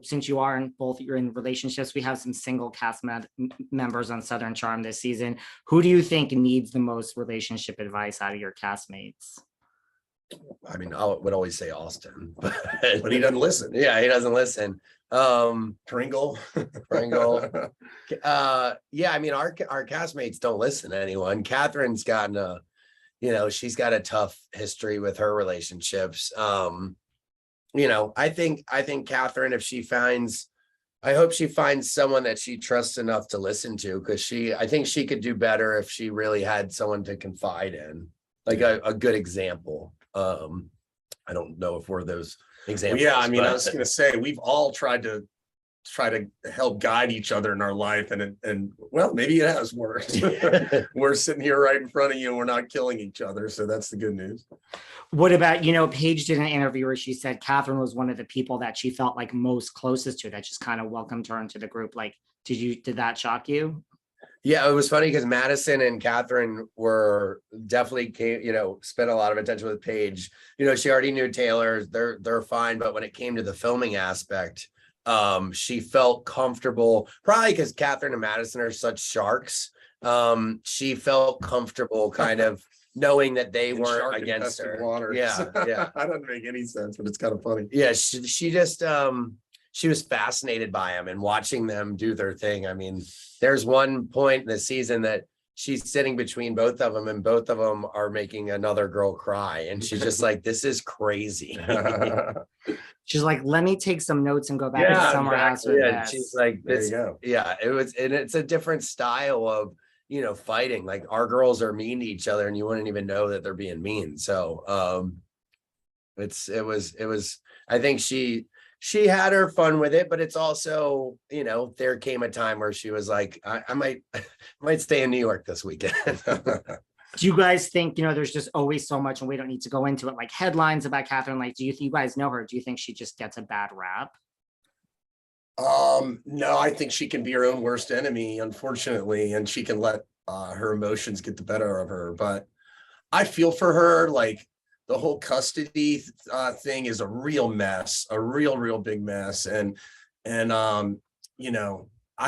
since you're in relationships, we have some single cast members on Southern Charm this season. Who do you think needs the most relationship advice out of your castmates? I mean, I would always say Austen, but he doesn't listen. Yeah, he doesn't listen. Pringle. Yeah, I mean, our castmates don't listen to anyone. Kathryn's gotten she's got a tough history with her relationships. I think Kathryn, I hope she finds someone that she trusts enough to listen to, because I think she could do better if she really had someone to confide in, like a good example. I don't know if we're those examples. Yeah, I mean, I was going to say, we've all tried to help guide each other in our life, and well, maybe it has worked. We're sitting here right in front of you and we're not killing each other, so that's the good news. What about, Paige did an interview where she said Kathryn was one of the people that she felt like most closest to, that just kind of welcomed her into the group. Like, did that shock you? Yeah, it was funny because Madison and Kathryn were definitely spent a lot of attention with Paige. She already knew Taylor, they're fine, but when it came to the filming aspect, she felt comfortable, probably because Kathryn and Madison are such sharks. She felt comfortable kind of knowing that they weren't against her. Waters. Yeah. That doesn't make any sense, but it's kind of funny. Yeah, she just she was fascinated by them and watching them do their thing. I mean, there's one point in the season that she's sitting between both of them and both of them are making another girl cry. And she's just like, this is crazy. She's like, let me take some notes and go back to summer house. Yeah, she's like, this, there you go. Yeah, it's a different style of, fighting. Like, our girls are mean to each other and you wouldn't even know that they're being mean. So, it was, I think she had her fun with it, but it's also, there came a time where she was like, I might stay in New York this weekend. Do you guys think, there's just always so much, and we don't need to go into it, like headlines about Kathryn? Like, you guys know her? Do you think she just gets a bad rap? No, I think she can be her own worst enemy, unfortunately, and she can let her emotions get the better of her. But I feel for her. Like, the whole custody thing is a real mess, a real big mess. And I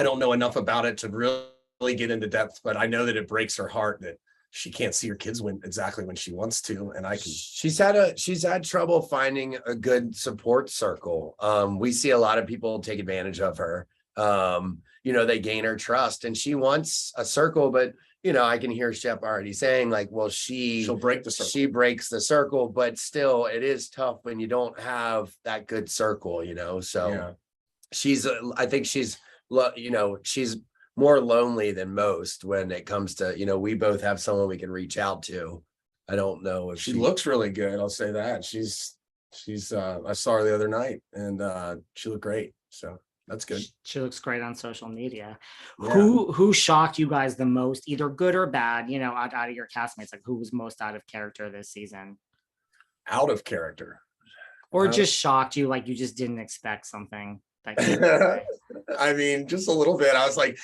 don't know enough about it to really get into depth, but I know that it breaks her heart that she can't see her kids win exactly when she wants to. And she's had trouble finding a good support circle. We see a lot of people take advantage of her. They gain her trust and she wants a circle, but I can hear Shep already saying, like, well, she'll break the circle. She breaks the circle, but still it is tough when you don't have that good circle, so yeah. I think she's more lonely than most when it comes to, we both have someone we can reach out to. I don't know if she looks really good. I'll say that she's I saw her the other night and she looked great. So that's good. She looks great on social media. Yeah. Who shocked you guys the most, either good or bad, out of your castmates? Like, who was most out of character this season? Out of character? Or just shocked you, like you just didn't expect something? I mean, just a little bit. I was like,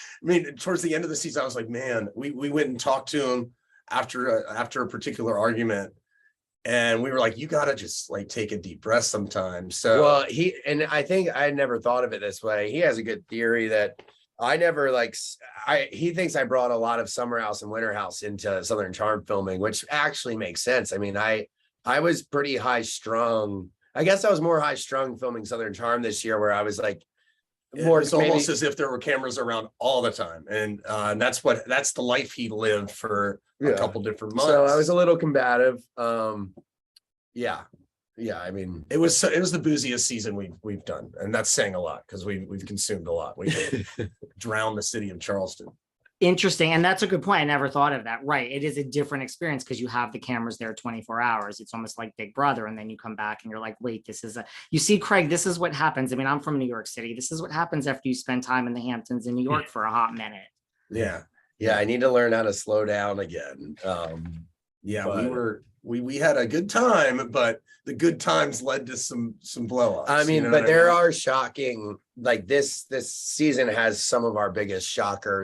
towards the end of the season, I was like, man, we went and talked to him after a particular argument. And we were like, you got to just like take a deep breath sometimes. So, well, I think I never thought of it this way. He has a good theory that I never he thinks I brought a lot of Summer House and Winter House into Southern Charm filming, which actually makes sense. I mean, I was pretty high strung. I guess I was more high strung filming Southern Charm this year, where I was like, it's almost as if there were cameras around all the time. And that's the life he lived for a couple different months. So I was a little combative. Yeah. I mean, it was the booziest season we've done. And that's saying a lot because we've consumed a lot. We drowned the city of Charleston. Interesting. And that's a good point. I never thought of that. Right. It is a different experience because you have the cameras there 24 hours. It's almost like Big Brother. And then you come back and you're like, wait, you see, Craig, this is what happens. I mean, I'm from New York City. This is what happens after you spend time in the Hamptons in New York for a hot minute. Yeah. I need to learn how to slow down again. We had a good time, but the good times led to some blow-ups. I mean, but there are shocking, like this season has some of our biggest shocking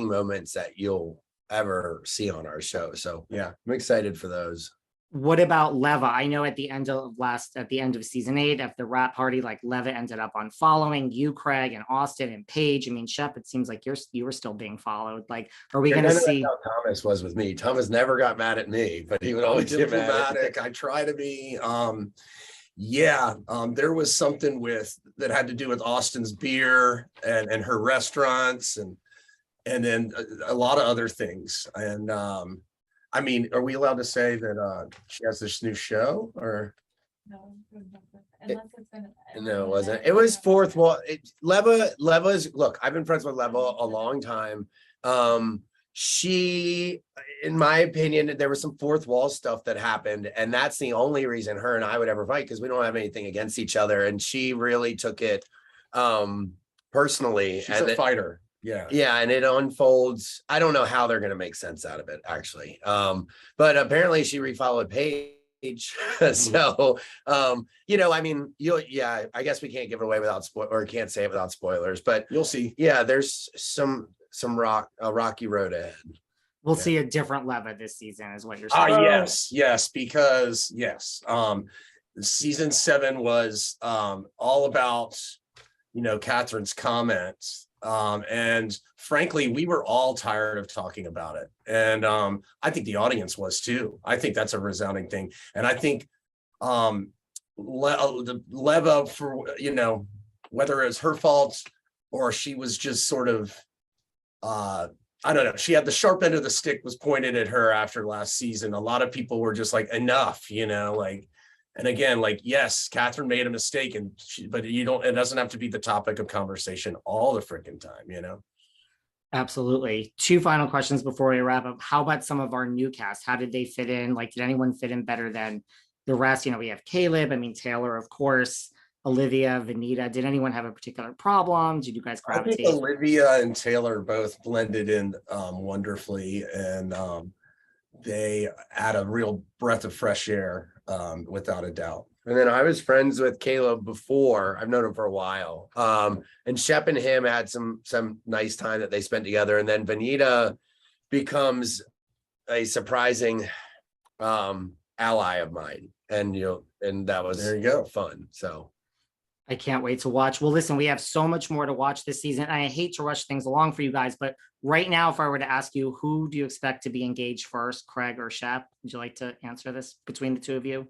moments that you'll ever see on our show. So yeah, I'm excited for those. What about Leva? I know at the end of season 8, at the rap party, like Leva ended up unfollowing you, Craig, and Austen and Paige. I mean, Shep, it seems like you were still being followed. Like, are we going to That's see? how Thomas was with me. Thomas never got mad at me, but he would I'm always get mad at diplomatic. I try to be. There was something that had to do with Austin's beer and her restaurants and then a lot of other things. And I mean, are we allowed to say that she has this new show or? No, unless it's been. No, it wasn't. It was fourth wall. Leva's look, I've been friends with Leva a long time. She, in my opinion, there was some fourth wall stuff that happened, and that's the only reason her and I would ever fight, because we don't have anything against each other. And she really took it personally. She's a fighter. Yeah. Yeah, and it unfolds. I don't know how they're gonna make sense out of it, actually. But apparently she refollowed Paige. So I mean, I guess we can't give it away without can't say it without spoilers, but You'll see. yeah, there's some rocky road ahead. We'll Yeah. see a different Leva this season, is what you're saying. Yes, because season 7 was all about Kathryn's comments. And frankly, we were all tired of talking about it. And I think the audience was too. I think that's a resounding thing. And I think Leva, for whether it was her fault or she was just sort of I don't know, she had the sharp end of the stick was pointed at her after last season. A lot of people were just like, enough, and again, yes, Kathryn made a mistake, but it doesn't have to be the topic of conversation all the freaking time, Absolutely. 2 final questions before we wrap up. How about some of our new cast? How did they fit in? Like, did anyone fit in better than the rest? We have Caleb, Taylor, of course, Olivia, Vanita. Did anyone have a particular problem? Did you guys I think gravitate? Olivia and Taylor both blended in wonderfully, and they add a real breath of fresh air, without a doubt. And then I was friends with Caleb before. I've known him for a while. And Shep and him had some nice time that they spent together. And then Vanita becomes a surprising ally of mine. And that was There you go. fun. So I can't wait to watch. Well, listen, we have so much more to watch this season. I hate to rush things along for you guys, but right now, if I were to ask you, who do you expect to be engaged first, Craig or Shep? Would you like to answer this between the two of you?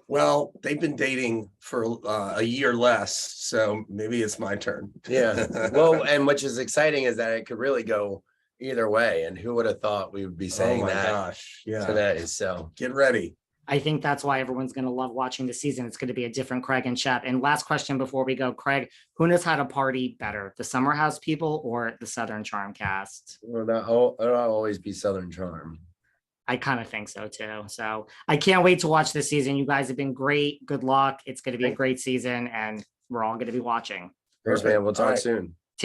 Well, they've been dating for a year less, so maybe it's my turn. yeah. Well, and which is exciting is that it could really go either way. And who would have thought we would be saying that gosh, yeah. today? So Get ready. I think that's why everyone's going to love watching the season. It's going to be a different Craig and Shep. And last question before we go, Craig, who knows how to party better, the Summer House people or the Southern Charm cast? well, that'll always be Southern Charm. I kind of think so too. So I can't wait to watch this season. You guys have been great. Good luck. It's going to be a great season and we're all going to be watching. Thanks, man. We'll All talk right. soon.